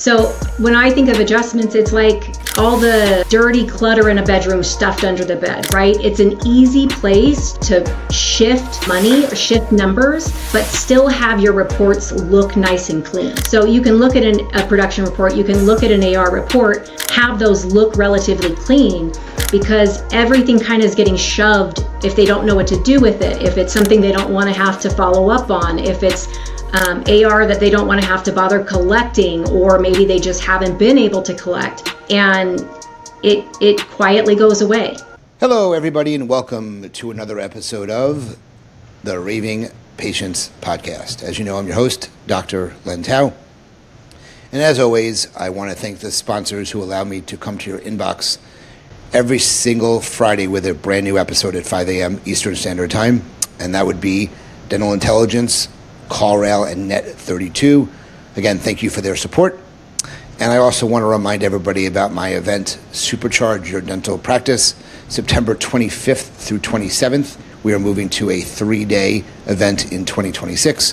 So when I think of adjustments, it's like all the dirty clutter in a bedroom stuffed under the bed, right? It's an easy place to shift money or shift numbers, but still have your reports look nice and clean. So you can look at a production report, you can look at an AR report, have those look relatively clean, because everything kind of is getting shoved if they don't know what to do with it, if it's something they don't want to have to follow up on, if it's AR that they don't want to have to bother collecting, or maybe they just haven't been able to collect, and it quietly goes away. Hello, everybody, and welcome to another episode of the Raving Patients Podcast. As you know, I'm your host, Dr. Len Tau. And as always, I want to thank the sponsors who allow me to come to your inbox every single Friday with a brand new episode at 5 a.m. Eastern Standard Time. And that would be Dental Intelligence, CallRail, and Net32. Again, thank you for their support. And I also want to remind everybody about my event, Supercharge Your Dental Practice, September 25th through 27th. We are moving to a 3-day event in 2026.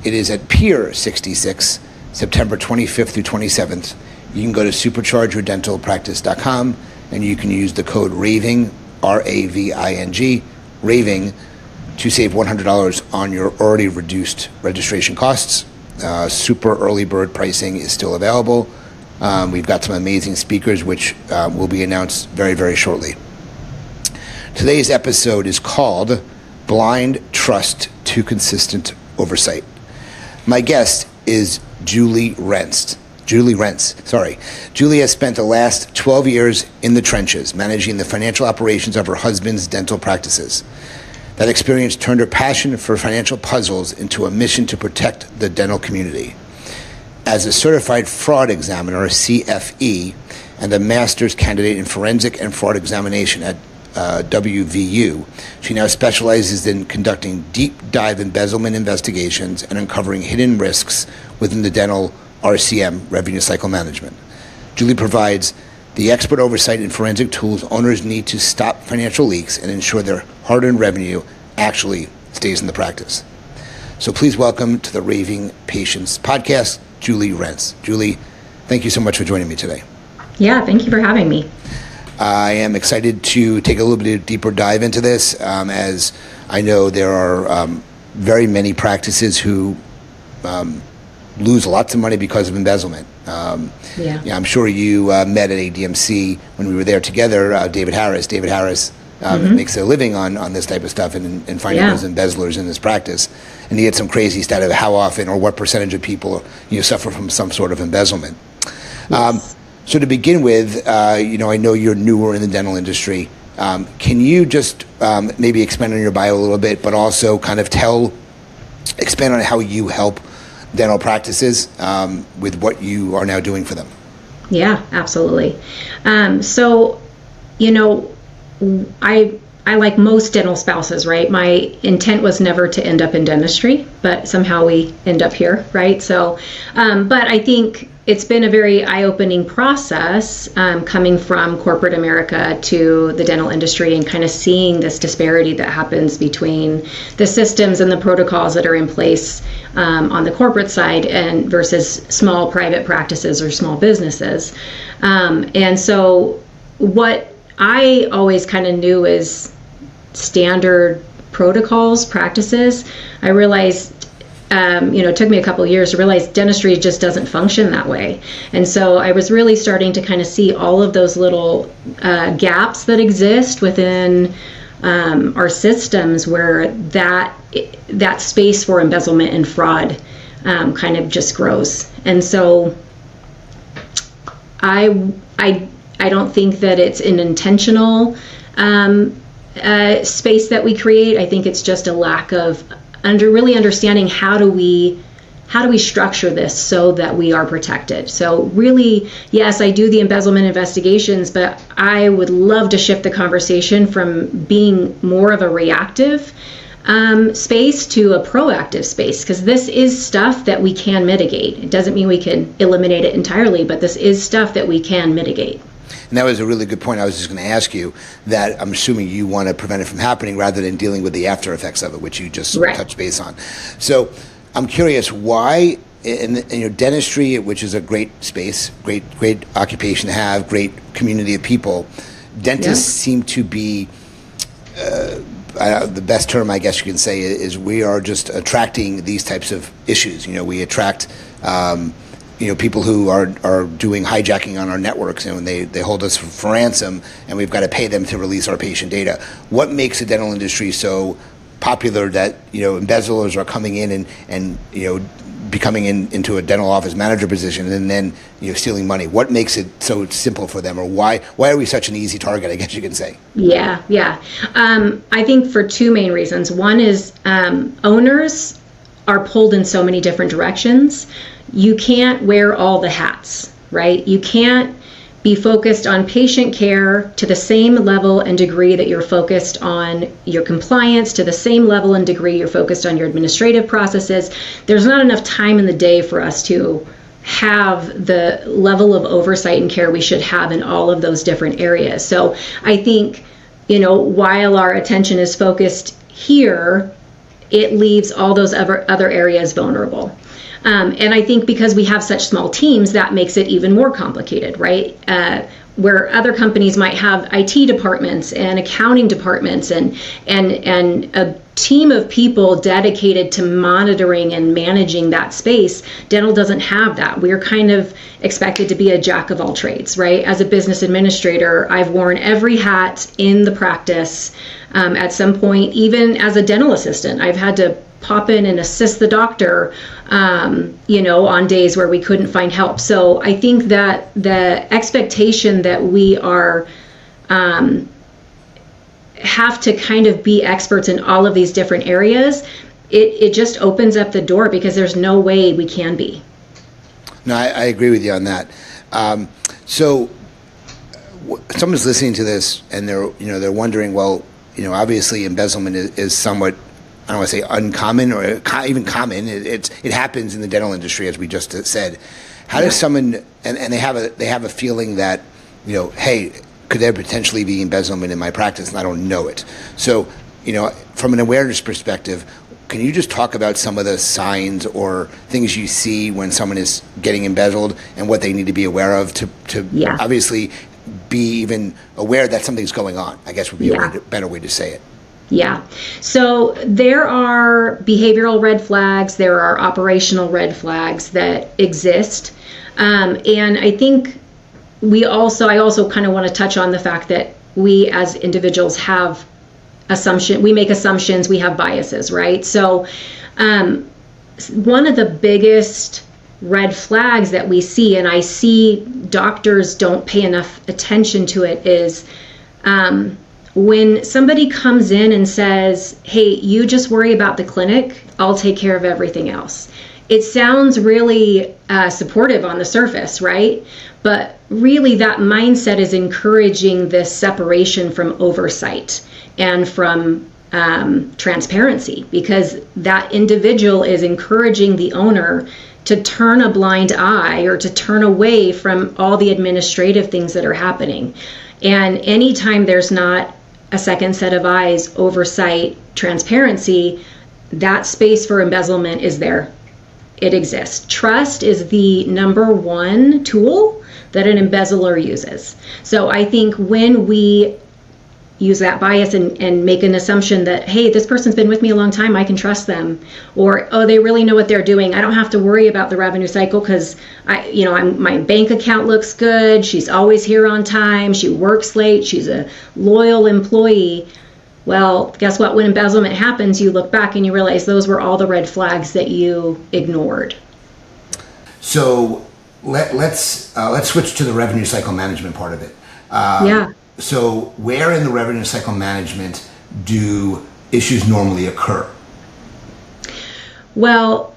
It is at Pier 66, September 25th through 27th. You can go to superchargeyourdentalpractice.com and you can use the code RAVING, R-A-V-I-N-G, RAVING, to save $100 on your already reduced registration costs. Super early bird pricing is still available. We've got some amazing speakers, which will be announced very, very shortly. Today's episode is called Blind Trust to Consistent Oversight. My guest is Julie Rentz. Julie has spent the last 12 years in the trenches, managing the financial operations of her husband's dental practices. That experience turned her passion for financial puzzles into a mission to protect the dental community. As a certified fraud examiner, CFE, and a master's candidate in forensic and fraud examination at WVU, she now specializes in conducting deep dive embezzlement investigations and uncovering hidden risks within the dental RCM, revenue cycle management. Julie provides the expert oversight and forensic tools owners need to stop financial leaks and ensure their hard-earned revenue actually stays in the practice. So please welcome to the Raving Patients Podcast, Julie Rentz. Julie, thank you so much for joining me today. Yeah, thank you for having me. I am excited to take a little bit deeper dive into this, as I know there are very many practices who lose lots of money because of embezzlement. I'm sure you met at ADMC when we were there together, David Harris. David Harris makes a living on this type of stuff and finding those embezzlers in his practice. And he had some crazy stat of how often or what percentage of people suffer from some sort of embezzlement. Yes. So to begin with, I know you're newer in the dental industry. Can you just maybe expand on your bio a little bit, but also kind of expand on how you help dental practices with what you are now doing for them? Yeah, absolutely. I like most dental spouses, right? My intent was never to end up in dentistry, but somehow we end up here, right? So, but I think it's been a very eye-opening process coming from corporate America to the dental industry and kind of seeing this disparity that happens between the systems and the protocols that are in place on the corporate side and versus small private practices or small businesses. And so what I always kind of knew is standard protocols, practices. I realized it took me a couple of years to realize dentistry just doesn't function that way. And so I was really starting to kind of see all of those little gaps that exist within our systems where that space for embezzlement and fraud kind of just grows. And so I don't think that it's an intentional space that we create. I think it's just a lack of really understanding how do we structure this so that we are protected. So really, yes, I do the embezzlement investigations, but I would love to shift the conversation from being more of a reactive space to a proactive space, because this is stuff that we can mitigate. It doesn't mean we can eliminate it entirely, but this is stuff that we can mitigate. And that was a really good point. I was just going to ask you that. I'm assuming you want to prevent it from happening rather than dealing with the after effects of it, which you just touched base on. So I'm curious, why dentistry, which is a great space, great occupation to have, great community of people. Dentists seem to be the best term I guess you can say is we are just attracting these types of issues. We attract people who are doing hijacking on our networks, and they hold us for ransom, and we've got to pay them to release our patient data. What makes the dental industry so popular that embezzlers are coming in and becoming into a dental office manager position and then stealing money? What makes it so simple for them, or why are we such an easy target, I guess you can say? Yeah. I think for two main reasons. One is owners are pulled in so many different directions. You can't wear all the hats, right? You can't be focused on patient care to the same level and degree that you're focused on your compliance, to the same level and degree you're focused on your administrative processes. There's not enough time in the day for us to have the level of oversight and care we should have in all of those different areas. So I think, while our attention is focused here, it leaves all those other areas vulnerable. And I think because we have such small teams, that makes it even more complicated, right? Where other companies might have IT departments and accounting departments and a team of people dedicated to monitoring and managing that space, dental doesn't have that. We're kind of expected to be a jack of all trades, right? As a business administrator, I've worn every hat in the practice. At some point, even as a dental assistant, I've had to pop in and assist the doctor, on days where we couldn't find help. So I think that the expectation that we are have to kind of be experts in all of these different areas, it just opens up the door because there's no way we can be. No, I agree with you on that. So someone's listening to this and they're wondering, well, obviously embezzlement is somewhat, I don't want to say uncommon or even common. It happens in the dental industry, as we just said. How does someone, and they have a feeling that, hey, could there potentially be embezzlement in my practice and I don't know it? So, from an awareness perspective, can you just talk about some of the signs or things you see when someone is getting embezzled and what they need to be aware of to obviously be even aware that something's going on, I guess would be a better way to say it. Yeah. So there are behavioral red flags, there are operational red flags that exist. And I think I also kind of want to touch on the fact that we as individuals have we make assumptions, we have biases, right? So one of the biggest red flags that we see, and I see doctors don't pay enough attention to it, is when somebody comes in and says, hey, you just worry about the clinic, I'll take care of everything else. It sounds really supportive on the surface, right? But really that mindset is encouraging this separation from oversight and from transparency, because that individual is encouraging the owner to turn a blind eye or to turn away from all the administrative things that are happening. And anytime there's not a second set of eyes, oversight, transparency, that space for embezzlement is there. It exists. Trust is the number one tool that an embezzler uses. So I think when we use that bias and make an assumption that, hey, this person's been with me a long time, I can trust them, or, oh, they really know what they're doing, I don't have to worry about the revenue cycle because my bank account looks good, she's always here on time, she works late, she's a loyal employee. Well, guess what? When embezzlement happens, you look back and you realize those were all the red flags that you ignored. So let's switch to the revenue cycle management part of it. So where in the revenue cycle management do issues normally occur? Well,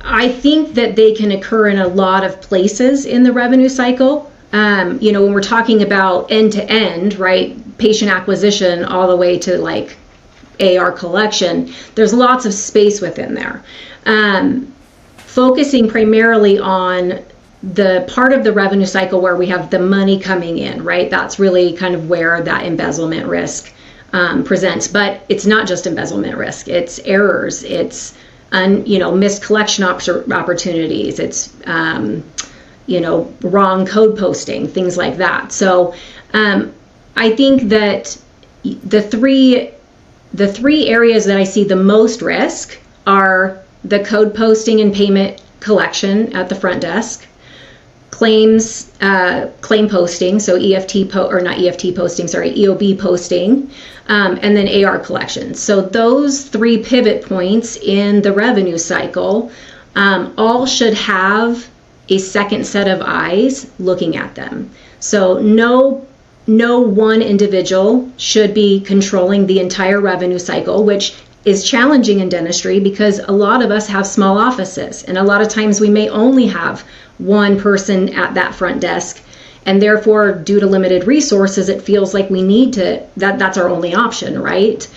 I think that they can occur in a lot of places in the revenue cycle. When we're talking about end to end, right, patient acquisition all the way to like AR collection, there's lots of space within there. Focusing primarily on the part of the revenue cycle where we have the money coming in, right? That's really kind of where that embezzlement risk presents. But it's not just embezzlement risk. It's errors. It's missed collection opportunities. It's, wrong code posting, things like that. So I think that the three areas that I see the most risk are the code posting and payment collection at the front desk, claim posting, so EOB posting, and then AR collections. So those 3 pivot points in the revenue cycle all should have a second set of eyes looking at them. So no one individual should be controlling the entire revenue cycle, which is challenging in dentistry because a lot of us have small offices, and a lot of times we may only have one person at that front desk, and therefore due to limited resources it feels like we need to that's our only option, right?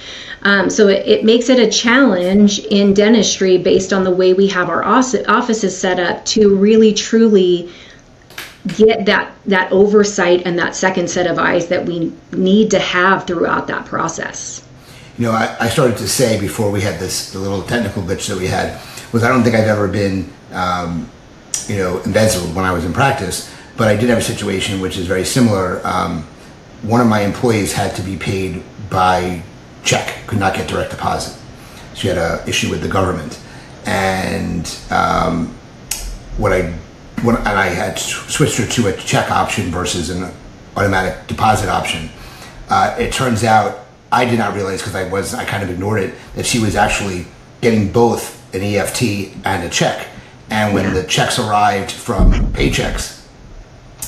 So it makes it a challenge in dentistry based on the way we have our offices set up to really truly get that oversight and that second set of eyes that we need to have throughout that process. I started to say before we had the little technical glitch that we had was I don't think I've ever been embezzled when I was in practice, but I did have a situation which is very similar. One of my employees had to be paid by check, could not get direct deposit. She had an issue with the government, and I had switched her to a check option versus an automatic deposit option. It turns out I did not realize, because I kind of ignored it, that she was actually getting both an EFT and a check. And when the checks arrived from Paychecks,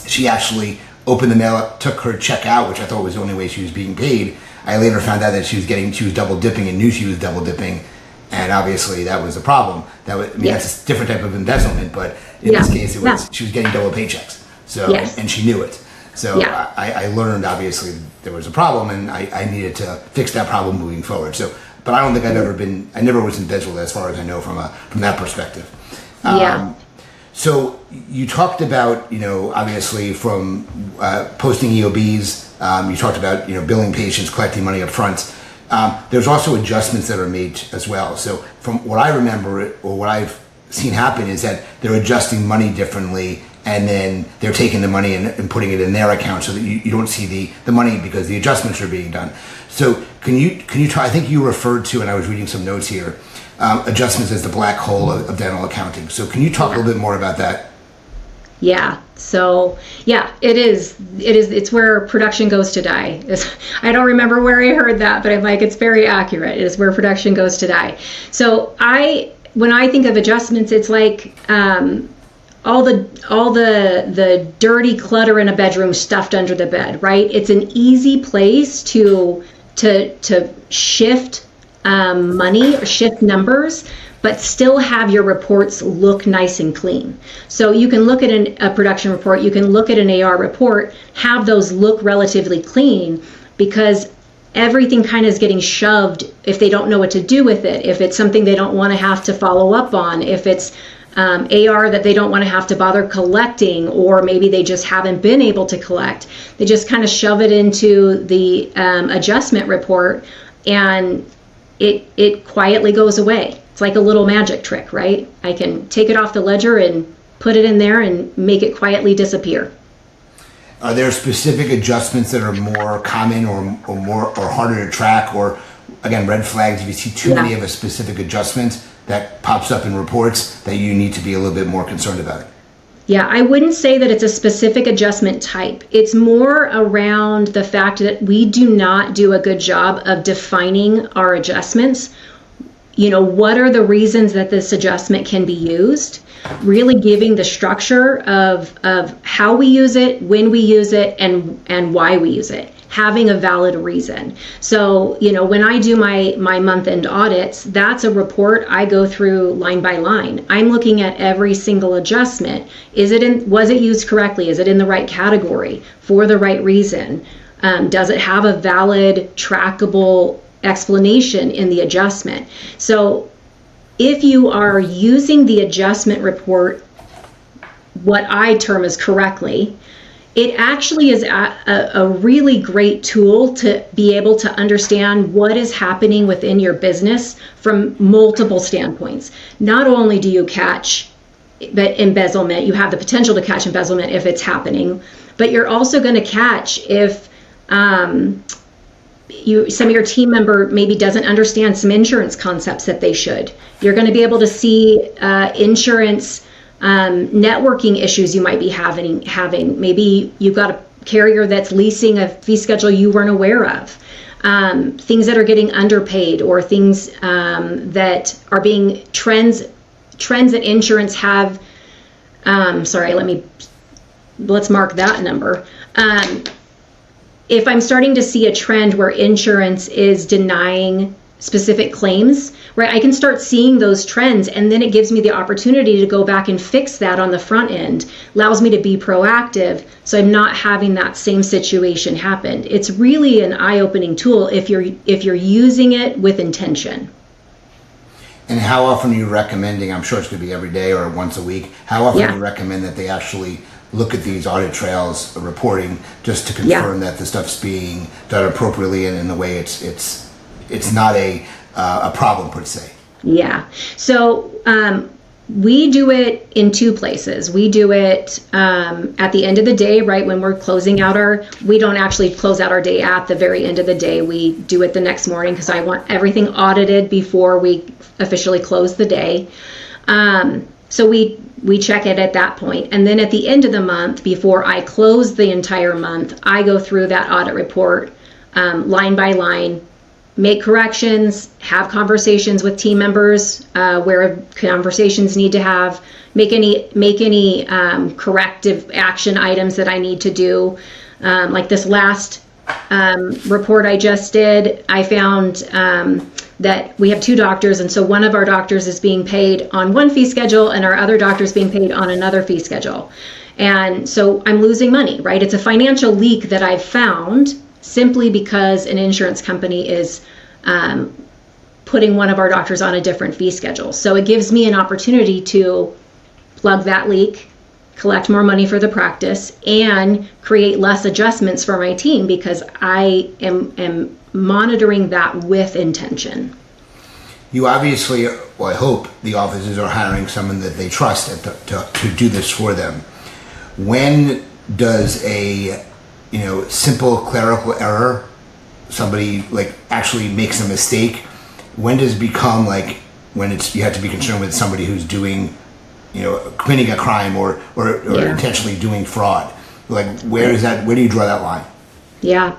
she actually opened the mail up, took her check out, which I thought was the only way she was being paid. I later found out that she was double dipping and knew she was double dipping, and obviously that was a problem. That's a different type of embezzlement, but in this case she was getting double paychecks. So and she knew it. So I learned obviously there was a problem, and I needed to fix that problem moving forward. So, but I don't think I never was embezzled as far as I know from that perspective. So you talked about, obviously from posting EOBs, you talked about, billing patients, collecting money up front. There's also adjustments that are made as well. So from what I remember, or what I've seen happen, is that they're adjusting money differently, and then they're taking the money and putting it in their account so that you don't see the money because the adjustments are being done. So can you I think you referred to, and I was reading some notes here, adjustments as the black hole of dental accounting. So can you talk a little bit more about that? Yeah. So it is. It's where production goes to die. I don't remember where I heard that, but I'm like, it's very accurate. It is where production goes to die. So when I think of adjustments, it's like all the dirty clutter in a bedroom stuffed under the bed, right? It's an easy place to shift money or shift numbers, but still have your reports look nice and clean. So you can look at a production report, you can look at an AR report, have those look relatively clean, because everything kind of is getting shoved if they don't know what to do with it, if it's something they don't want to have to follow up on, if it's AR that they don't want to have to bother collecting, or maybe they just haven't been able to collect. They just kind of shove it into the adjustment report, and it quietly goes away. It's like a little magic trick, right? I can take it off the ledger and put it in there and make it quietly disappear. Are there specific adjustments that are more common or harder to track, or again, red flags if you see too many of a specific adjustment that pops up in reports that you need to be a little bit more concerned about it? Yeah, I wouldn't say that it's a specific adjustment type. It's more around the fact that we do not do a good job of defining our adjustments. What are the reasons that this adjustment can be used? Really giving the structure of how we use it, when we use it, and why we use it. Having a valid reason. So, when I do my month-end audits, that's a report I go through line by line. I'm looking at every single adjustment. Was it used correctly? Is it in the right category for the right reason? Does it have a valid, trackable explanation in the adjustment? So if you are using the adjustment report, what I term as correctly, It actually is a really great tool to be able to understand what is happening within your business from multiple standpoints. Not only do you catch embezzlement, you have the potential to catch embezzlement if it's happening, but you're also going to catch if some of your team member maybe doesn't understand some insurance concepts that they should. You're going to be able to see insurance networking issues you might be having. Maybe you've got a carrier that's leasing a fee schedule you weren't aware of. Things that are getting underpaid, or things that are being trends that insurance have. Let's mark that number. If I'm starting to see a trend where insurance is denying specific claims, right, I can start seeing those trends, and then it gives me the opportunity to go back and fix that on the front end. Allows me to be proactive, so I'm not having that same situation happen. It's really an eye-opening tool if you're using it with intention. And how often are you recommending, I'm sure it's going to be every day or once a week, how often do you recommend that they actually look at these audit trails reporting just to confirm that the stuff's being done appropriately and in the way it's not a problem per se? Yeah. So we do it in two places. We do it at the end of the day, right, when we're closing out we don't actually close out our day at the very end of the day. We do it the next morning because I want everything audited before we officially close the day. So we check it at that point. And then at the end of the month, before I close the entire month, I go through that audit report line by line, make corrections, have conversations with team members where conversations need to have, make any corrective action items that I need to do. Like this last report I just did, I found that we have two doctors, and so one of our doctors is being paid on one fee schedule and our other doctor is being paid on another fee schedule. And so I'm losing money, right? It's a financial leak that I've found simply because an insurance company is putting one of our doctors on a different fee schedule. So it gives me an opportunity to plug that leak, collect more money for the practice, and create less adjustments for my team because I am monitoring that with intention. You obviously, well, I hope the offices are hiring someone that they trust to do this for them. When does a simple clerical error, somebody like actually makes a mistake, when does it become like when you have to be concerned with somebody who's doing, committing a crime or intentionally doing fraud? Like where do you draw that line? Yeah.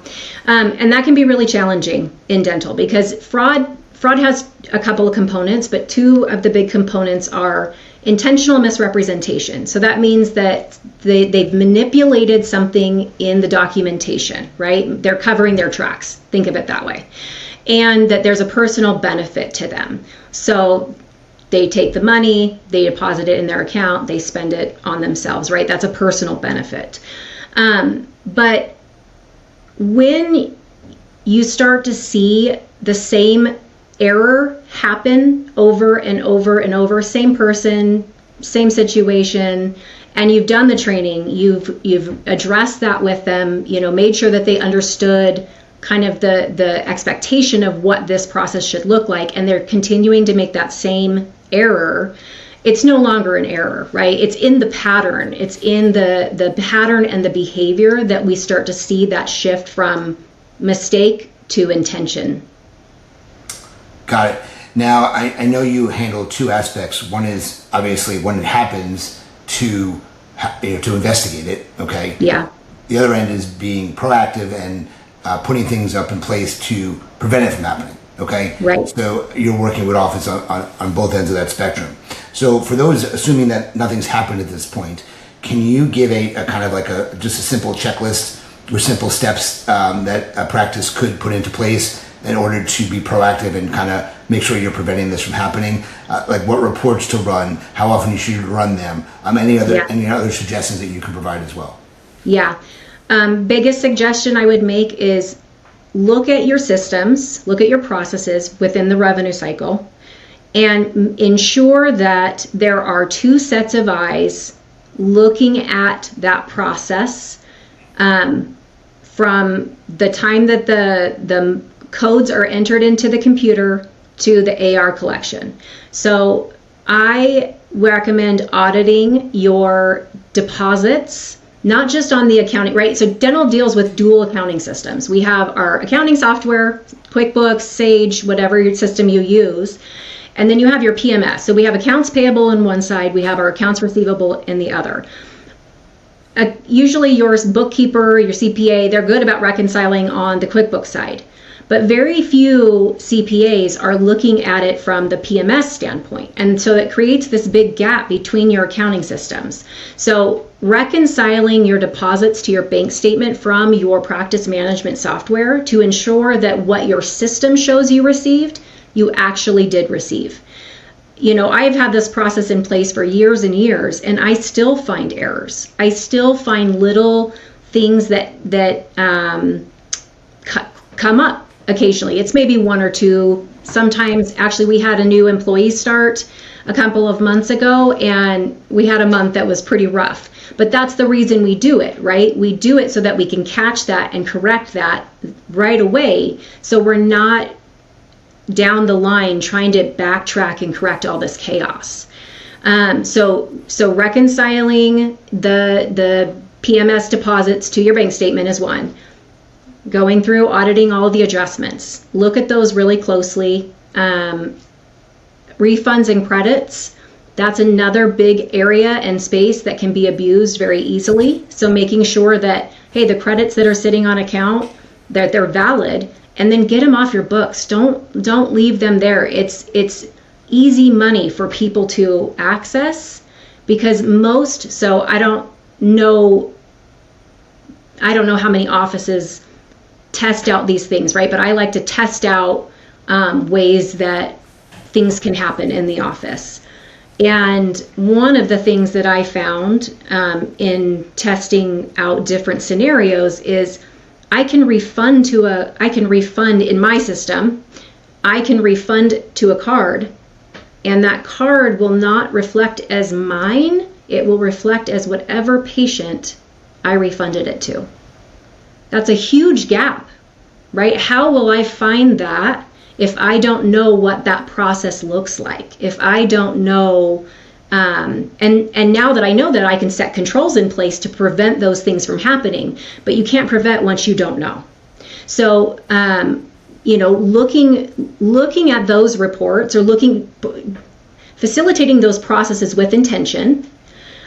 And that can be really challenging in dental because fraud has a couple of components, but two of the big components are intentional misrepresentation. So that means that they've manipulated something in the documentation, right? They're covering their tracks. Think of it that way. And that there's a personal benefit to them. So they take the money, they deposit it in their account, they spend it on themselves, right? That's a personal benefit. But when you start to see the same error happen over and over and over, same person, same situation, and you've done the training, you've addressed that with them, made sure that they understood kind of the expectation of what this process should look like, and they're continuing to make that same error, it's no longer an error, right? It's in the pattern. It's in the pattern and the behavior that we start to see that shift from mistake to intention. Got it. Now, I know you handle two aspects. One is obviously when it happens to investigate it, okay? Yeah. The other end is being proactive and putting things up in place to prevent it from happening, okay? Right. So you're working with office on both ends of that spectrum. So for those assuming that nothing's happened at this point, can you give a kind of like just a simple checklist or simple steps that a practice could put into place in order to be proactive and kind of make sure you're preventing this from happening? Like what reports to run, how often you should run them, any other suggestions that you can provide as well? Yeah. Biggest suggestion I would make is look at your systems, look at your processes within the revenue cycle, and ensure that there are two sets of eyes looking at that process from the time that the codes are entered into the computer to the AR collection. So I recommend auditing your deposits, not just on the accounting, right? So dental deals with dual accounting systems. We have our accounting software, QuickBooks, Sage, whatever your system you use. And then you have your PMS. So we have accounts payable on one side, we have our accounts receivable in the other. Usually your bookkeeper, your CPA, they're good about reconciling on the QuickBooks side. But very few CPAs are looking at it from the PMS standpoint. And so it creates this big gap between your accounting systems. So reconciling your deposits to your bank statement from your practice management software to ensure that what your system shows you received, you actually did receive. You know, I've had this process in place for years and years, and I still find errors. I still find little things that come up occasionally. It's maybe one or two. Sometimes, actually, we had a new employee start a couple of months ago, and we had a month that was pretty rough. But that's the reason we do it, right? We do it so that we can catch that and correct that right away, so we're not down the line trying to backtrack and correct all this chaos. So reconciling the PMS deposits to your bank statement is one. Going through auditing all of the adjustments. Look at those really closely. Refunds and credits, that's another big area and space that can be abused very easily. So making sure that, hey, the credits that are sitting on account, that they're valid, and then get them off your books. Don't leave them there. It's easy money for people to access, because so I don't know how many offices test out these things, right? But I like to test out ways that things can happen in the office. And one of the things that I found in testing out different scenarios is I can refund in my system, I can refund to a card, and that card will not reflect as mine, it will reflect as whatever patient I refunded it to. That's a huge gap, right? How will I find that if I don't know what that process looks like? If I don't know, and now that I know that, I can set controls in place to prevent those things from happening, but you can't prevent once you don't know. So, looking at those reports, or facilitating those processes with intention,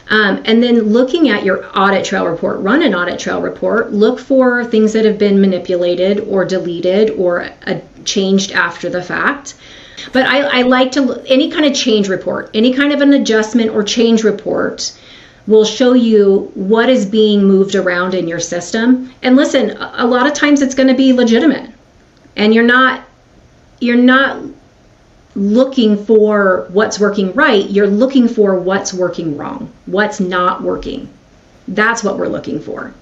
and then looking at your audit trail report. Run an audit trail report. Look for things that have been manipulated or deleted or changed after the fact. But I like to, any kind of change report, any kind of an adjustment or change report will show you what is being moved around in your system. And listen, a lot of times it's going to be legitimate, and you're not looking for what's working right, you're looking for what's working wrong, what's not working. That's what we're looking for.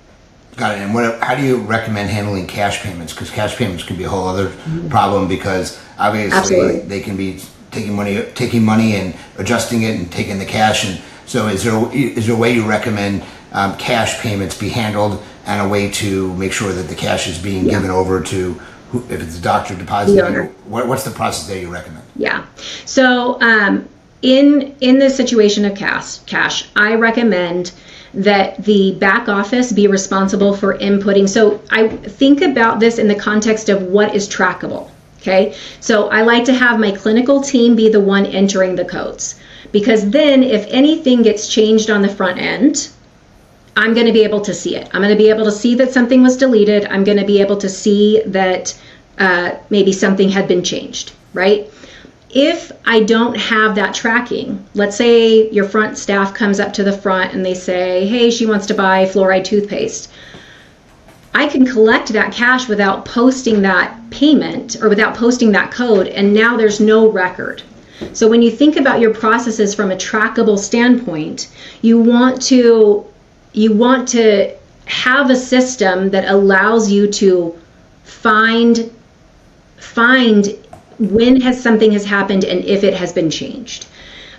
Got it. And how do you recommend handling cash payments? Because cash payments can be a whole other problem, because obviously Absolutely. They can be taking money and adjusting it and taking the cash. And so is there a way you recommend cash payments be handled, and a way to make sure that the cash is being given over to if it's a doctor depositing? What's the process that you recommend? Yeah. So in the situation of cash, I recommend that the back office be responsible for inputting. So I think about this in the context of what is trackable. Okay. So I like to have my clinical team be the one entering the codes, because then if anything gets changed on the front end, I'm going to be able to see it. I'm going to be able to see that something was deleted. I'm going to be able to see that maybe something had been changed, right? If I don't have that tracking, let's say your front staff comes up to the front and they say, hey, she wants to buy fluoride toothpaste. I can collect that cash without posting that payment or without posting that code, and now there's no record. So when you think about your processes from a trackable standpoint, you want to have a system that allows you to find when something has happened and if it has been changed.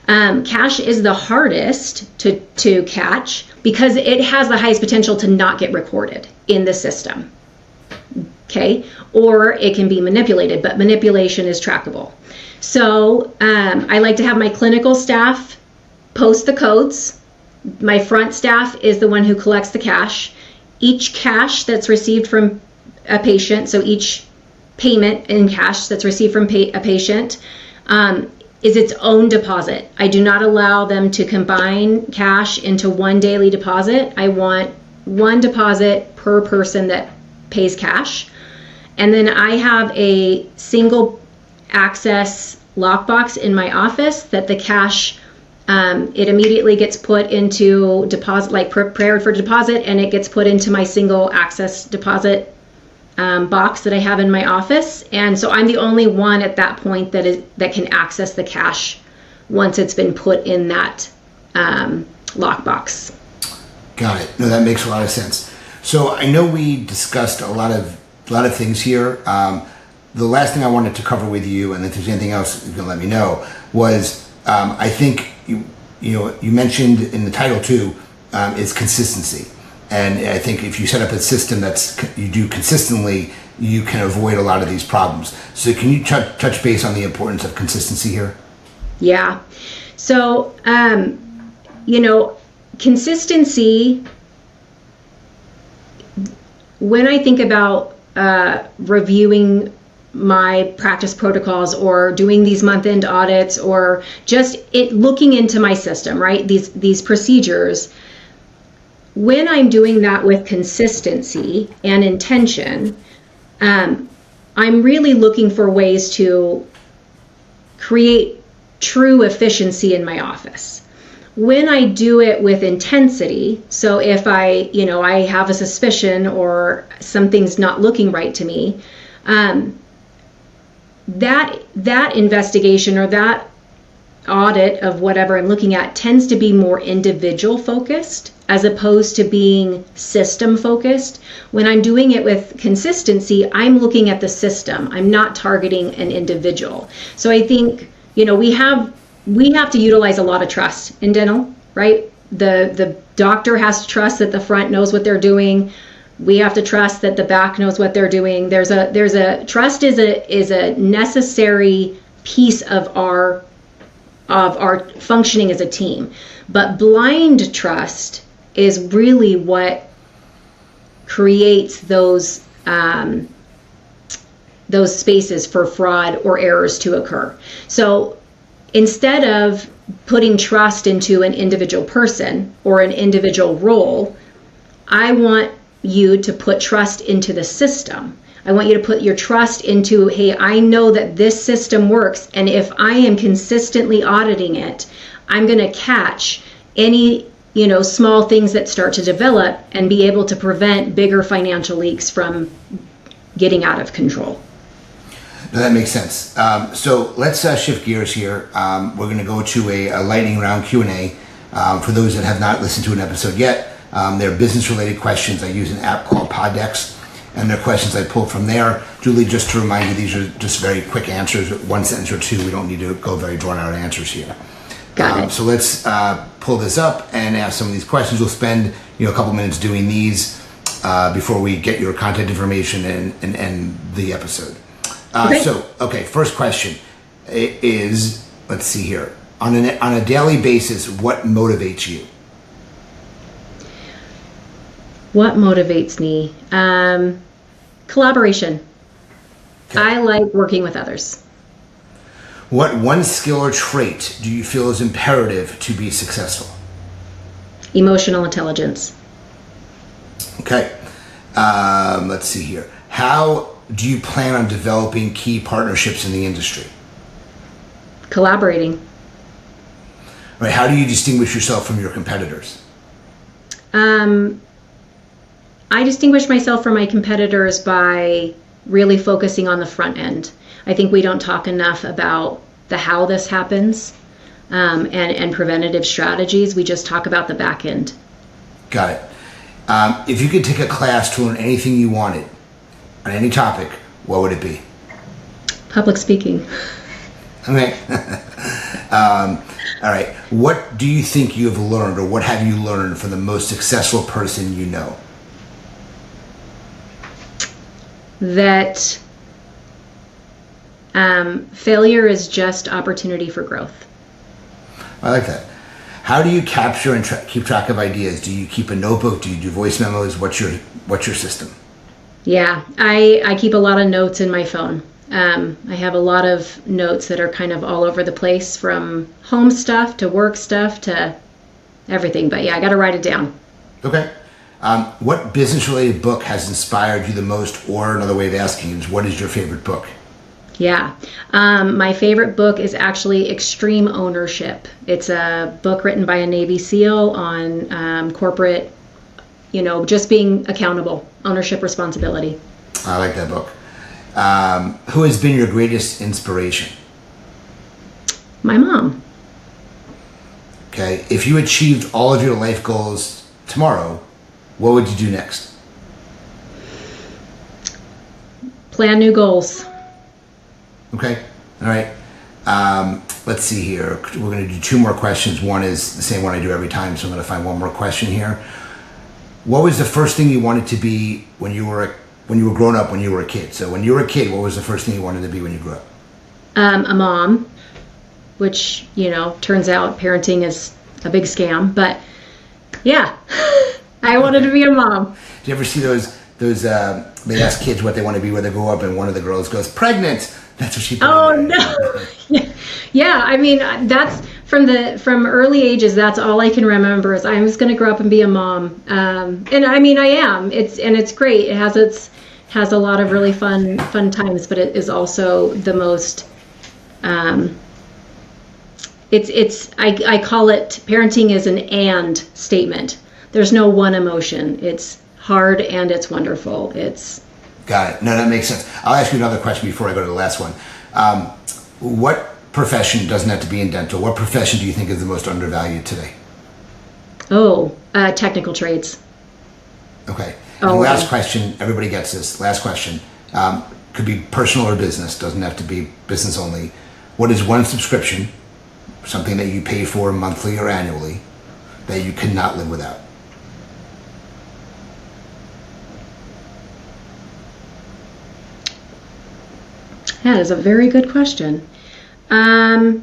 Cash is the hardest to catch because it has the highest potential to not get recorded in the system. Okay, or it can be manipulated, but manipulation is trackable. So I like to have my clinical staff post the codes. My front staff is the one who collects the cash. Each cash that's received from a patient, so each payment in cash that's received from a patient is its own deposit. I do not allow them to combine cash into one daily deposit. I want one deposit per person that pays cash. And then I have a single access lockbox in my office that the cash, it immediately gets put into deposit, like prepared for deposit, and it gets put into my single access deposit box that I have in my office. And so I'm the only one at that point that can access the cash once it's been put in that lockbox. Got it. No, that makes a lot of sense. So I know we discussed a lot of things here. The last thing I wanted to cover with you, and if there's anything else you can let me know, was I think you mentioned in the title too is consistency. And I think if you set up a system you do consistently, you can avoid a lot of these problems. So can you touch base on the importance of consistency here? Yeah. So, consistency, when I think about reviewing my practice protocols or doing these month-end audits or just looking into my system, right? These procedures, when I'm doing that with consistency and intention, I'm really looking for ways to create true efficiency in my office. When I do it with intensity, so if I have a suspicion or something's not looking right to me, that investigation or that audit of whatever I'm looking at tends to be more individual focused as opposed to being system focused. When I'm doing it with consistency, I'm looking at the system. I'm not targeting an individual. So I think, we have to utilize a lot of trust in dental, right? The doctor has to trust that the front knows what they're doing. We have to trust that the back knows what they're doing. Trust is a necessary piece of our functioning as a team. But blind trust is really what creates those spaces for fraud or errors to occur. So instead of putting trust into an individual person or an individual role, I want you to put trust into the system. I want you to put your trust into, hey, I know that this system works, and if I am consistently auditing it, I'm going to catch any, small things that start to develop and be able to prevent bigger financial leaks from getting out of control. No, that makes sense. So let's shift gears here. We're going to go to a lightning round Q&A. For those that have not listened to an episode yet, they're business-related questions. I use an app called Poddex, and they're questions I pull from there. Julie, just to remind you, these are just very quick answers, one sentence or two. We don't need to go very drawn-out answers here. Got it. So let's pull this up and ask some of these questions. We'll spend a couple minutes doing these before we get your contact information and end the episode. Okay. First question is, let's see here. On a daily basis, what motivates you? What motivates me? Collaboration. Okay. I like working with others. What one skill or trait do you feel is imperative to be successful? Emotional intelligence. Okay. Let's see here. How do you plan on developing key partnerships in the industry? Collaborating. All right. How do you distinguish yourself from your competitors? I distinguish myself from my competitors by really focusing on the front end. I think we don't talk enough about the how this happens and preventative strategies. We just talk about the back end. Got it. If you could take a class to learn anything you wanted on any topic, what would it be? Public speaking. Okay. All right. What do you think you've learned, or what have you learned from the most successful person you know? That failure is just opportunity for growth. I like that. How do you capture and keep track of ideas? Do you keep a notebook? Do you do voice memos? What's your system? Yeah, I keep a lot of notes in my phone. I have a lot of notes that are kind of all over the place, from home stuff to work stuff to everything. But yeah, I got to write it down. Okay. What business-related book has inspired you the most? Or another way of asking is, what is your favorite book? Yeah. My favorite book is actually Extreme Ownership. It's a book written by a Navy SEAL on corporate, just being accountable, ownership, responsibility. I like that book. Who has been your greatest inspiration? My mom. Okay. If you achieved all of your life goals tomorrow, what would you do next? Plan new goals. Okay. All right. Let's see here. We're going to do two more questions. One is the same one I do every time, so I'm going to find one more question here. What was the first thing you wanted to be when you were growing up, when you were a kid? So when you were a kid, what was the first thing you wanted to be when you grew up? A mom, which, turns out parenting is a big scam. But yeah, I wanted to be a mom. Do you ever see those they ask kids what they want to be when they grow up, and one of the girls goes, pregnant. That's what she put in there. No. Yeah, I mean, that's from early ages, that's all I can remember is I was going to grow up and be a mom. And I mean, I am. It's great. It has a lot of really fun times, but it is also the most I call it, parenting is an and statement. There's no one emotion. It's hard and it's wonderful. Got it. No, that makes sense. I'll ask you another question before I go to the last one. What profession, doesn't have to be in dental, what profession do you think is the most undervalued today? Technical trades. Okay. And last question, everybody gets this. Last question. Could be personal or business, doesn't have to be business only. What is one subscription, something that you pay for monthly or annually, that you cannot live without? That is a very good question. I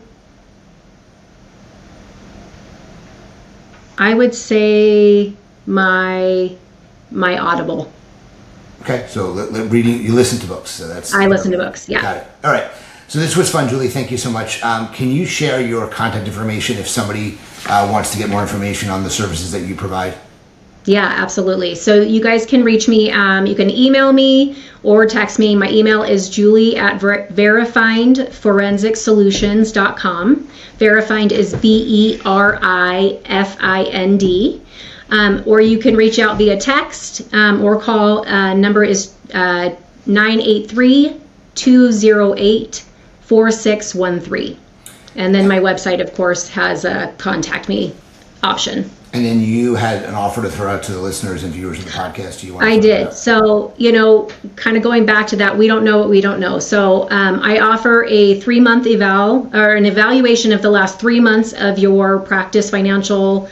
would say my Audible. Okay, so reading, you listen to books, so that's... I listen to books, yeah. Got it. All right. So this was fun, Julie. Thank you so much. Can you share your contact information if somebody wants to get more information on the services that you provide? Yeah, absolutely. So you guys can reach me. You can email me or text me. My email is julie@verifinedforensicsolutions.com. Verifind is VERIFIND. Or you can reach out via text or call. Number is 983-208-4613. And then my website, of course, has a contact me option. And then you had an offer to throw out to the listeners and viewers of the podcast. Do you want to I did. So, kind of going back to that, we don't know what we don't know. So I offer a 3-month an evaluation of the last 3 months of your practice financial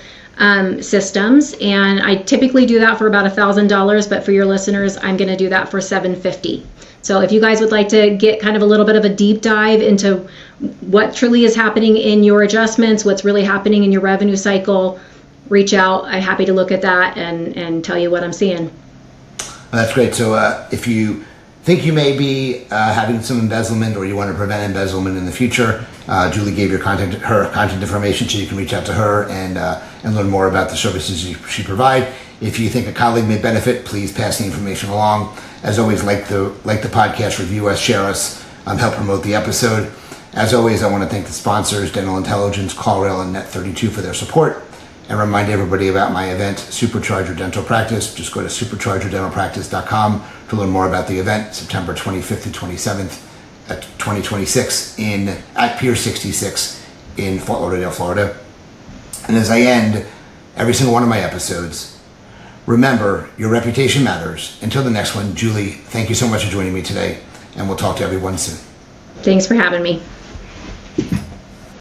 systems. And I typically do that for about $1,000, but for your listeners, I'm going to do that for $750. So if you guys would like to get kind of a little bit of a deep dive into what truly is happening in your adjustments, what's really happening in your revenue cycle, reach out. I'm happy to look at that and tell you what I'm seeing. That's great. So if you think you may be having some embezzlement, or you want to prevent embezzlement in the future, Julie gave her contact information, so you can reach out to her and learn more about the services she provides. If you think a colleague may benefit, please pass the information along. As always, like the podcast, review us, share us, help promote the episode. As always, I want to thank the sponsors, Dental Intelligence, CallRail, and Net32 for their support. And remind everybody about my event, Supercharger Dental Practice. Just go to superchargerdentalpractice.com to learn more about the event, September 25th to 27th at 2026 at Pier 66 in Fort Lauderdale, Florida. And as I end every single one of my episodes, remember, your reputation matters. Until the next one, Julie, thank you so much for joining me today, and we'll talk to everyone soon. Thanks for having me.